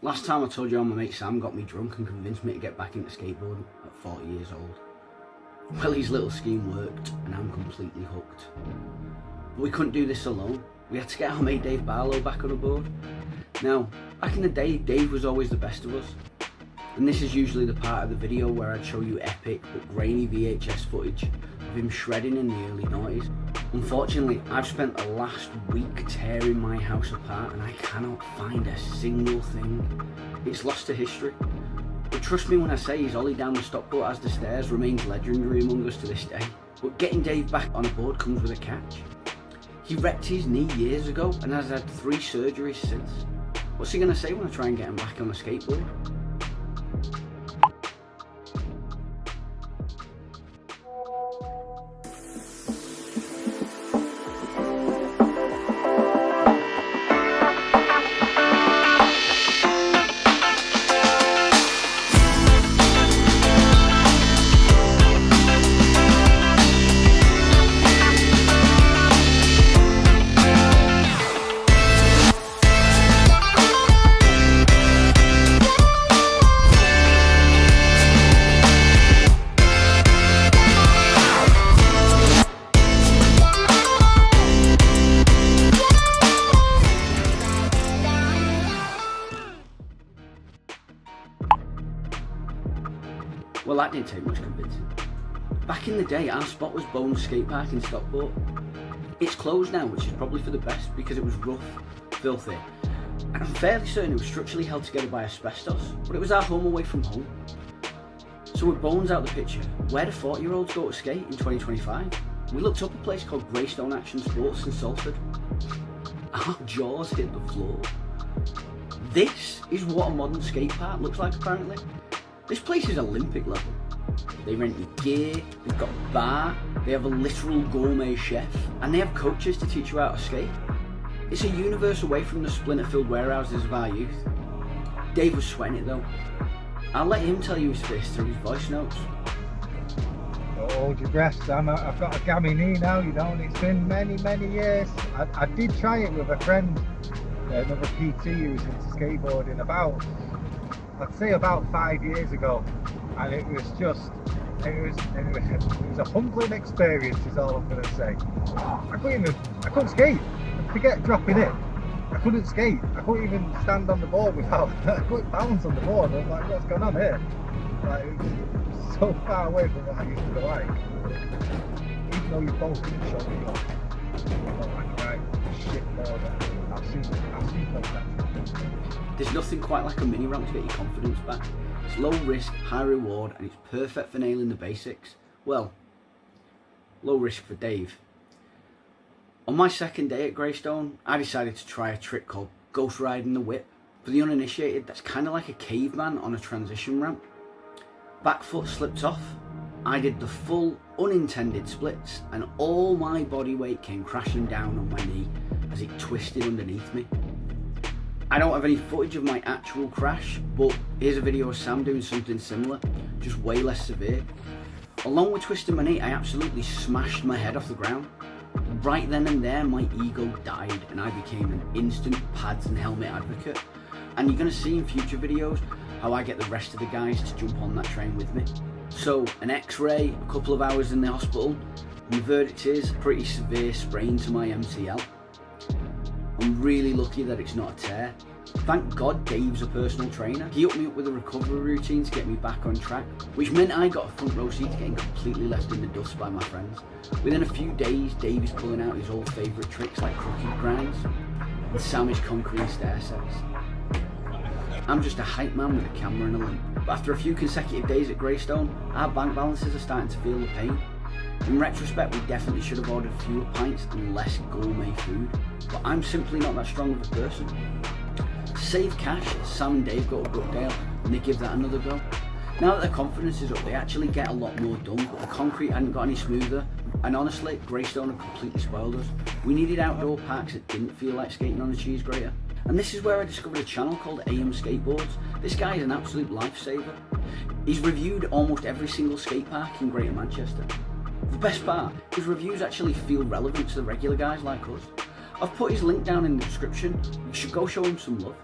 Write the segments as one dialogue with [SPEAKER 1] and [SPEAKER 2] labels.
[SPEAKER 1] Last time I told you how my mate Sam got me drunk and convinced me to get back into skateboarding at 40 years old. Well, his little scheme worked and I'm completely hooked. But we couldn't do this alone. We had to get our mate Dave Barlow back on board. Now, back in the day, Dave was always the best of us. And this is usually the part of the video where I'd show you epic but grainy VHS footage of him shredding in the early 90s. Unfortunately, I've spent the last week tearing my house apart and I cannot find a single thing. It's lost to history. But trust me when I say his ollie down the Stockport as the stairs remains legendary among us to this day. But getting Dave back on a board comes with a catch. He wrecked his knee years ago and has had 3 surgeries since. What's he going to say when I try and get him back on a skateboard? Well, that didn't take much convincing. Back in the day, our spot was Bones Skatepark in Stockport. It's closed now, which is probably for the best because it was rough, filthy, and I'm fairly certain it was structurally held together by asbestos, but it was our home away from home. So with Bones out the picture, where do 40-year-olds go to skate in 2025? We looked up a place called Greystone Action Sports in Salford. Our jaws hit the floor. This is what a modern skate park looks like apparently. This place is Olympic level. They rent you gear, they've got a bar, they have a literal gourmet chef, and they have coaches to teach you how to skate. It's a universe away from the splinter-filled warehouses of our youth. Dave was sweating it though. I'll let him tell you his fist through his voice notes.
[SPEAKER 2] Don't hold your breath, Sam. I've got a gammy knee now, you know, and it's been many years. I did try it with a friend, another PT who was into skateboarding I'd say about 5 years ago, and it was a humbling experience is all I'm going to say. I couldn't skate, forget dropping it. I couldn't skate, I couldn't even stand on the board I couldn't balance on the board. I was like, what's going on here? Like, it was so far away from what I used to be like. Even though you both didn't show me off, I felt like, right, shit more than I've seen like that.
[SPEAKER 1] There's nothing quite like a mini ramp to get your confidence back. It's low risk, high reward, and it's perfect for nailing the basics. Well, low risk for Dave. On my second day at Greystone, I decided to try a trick called ghost riding the whip. For the uninitiated, that's kind of like a caveman on a transition ramp. Back foot slipped off. I did the full unintended splits, and all my body weight came crashing down on my knee as it twisted underneath me. I don't have any footage of my actual crash, but here's a video of Sam doing something similar, just way less severe. Along with twisting my knee, I absolutely smashed my head off the ground. Right then and there, my ego died and I became an instant pads and helmet advocate. And you're going to see in future videos how I get the rest of the guys to jump on that train with me. So, an x-ray, a couple of hours in the hospital, and the verdict is pretty severe sprain to my MCL. I'm really lucky that it's not a tear. Thank God Dave's a personal trainer. He hooked me up with a recovery routine to get me back on track, which meant I got a front row seat to getting completely left in the dust by my friends. Within a few days, Dave is pulling out his old favourite tricks like crooked grinds, and Sam is conquering stair sets. I'm just a hype man with a camera and a limp. But after a few consecutive days at Greystone, our bank balances are starting to feel the pain. In retrospect, we definitely should have ordered fewer pints and less gourmet food, but I'm simply not that strong of a person. To save cash, Sam and Dave go to Brookdale and they give that another go. Now that their confidence is up, they actually get a lot more done, but the concrete hadn't got any smoother, and honestly, Greystone had completely spoiled us. We needed outdoor parks that didn't feel like skating on a cheese grater. And this is where I discovered a channel called AM Skateboards. This guy is an absolute lifesaver. He's reviewed almost every single skate park in Greater Manchester. The best part, his reviews actually feel relevant to the regular guys like us. I've put his link down in the description, you should go show him some love.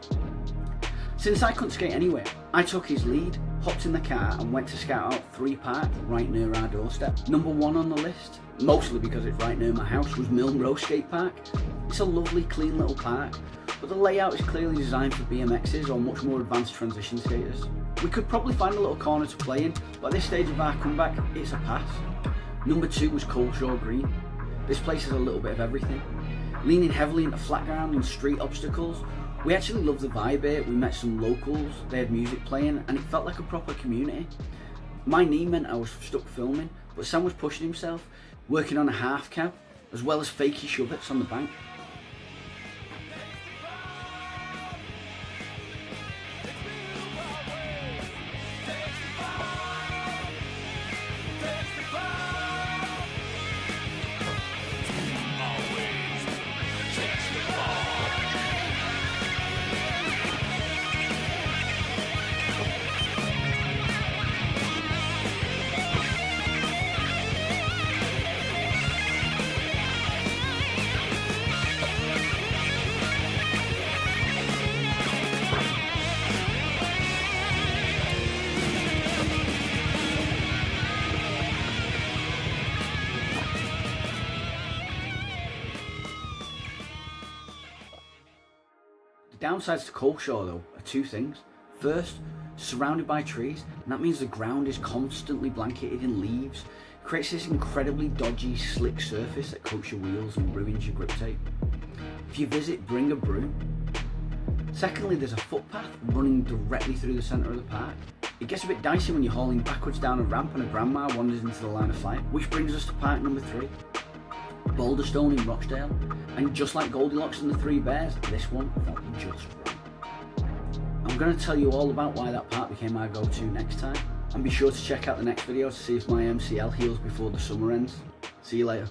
[SPEAKER 1] Since I couldn't skate anywhere, I took his lead, hopped in the car and went to scout out 3 parks right near our doorstep. Number 1 on the list, mostly because it's right near my house, was Milnrow Skatepark. It's a lovely clean little park, but the layout is clearly designed for BMXs or much more advanced transition skaters. We could probably find a little corner to play in, but at this stage of our comeback, it's a pass. Number 2 was Coalshaw Green. This place is a little bit of everything. Leaning heavily into flat ground and street obstacles, we actually loved the vibe here. We met some locals, they had music playing, and it felt like a proper community. My knee meant I was stuck filming, but Sam was pushing himself, working on a half cab, as well as fakey shove-its on the bank. Downsides to Coalshaw though are 2 things. First, surrounded by trees, and that means the ground is constantly blanketed in leaves. It creates this incredibly dodgy, slick surface that coats your wheels and ruins your grip tape. If you visit, bring a broom. Secondly, there's a footpath running directly through the centre of the park. It gets a bit dicey when you're hauling backwards down a ramp and a grandma wanders into the line of fire, which brings us to park number 3. Balderstone in Rochdale, and just like Goldilocks and the 3 Bears, this one felt just right. I'm going to tell you all about why that park became our go-to next time, and be sure to check out the next video to see if my MCL heals before the summer ends. See you later.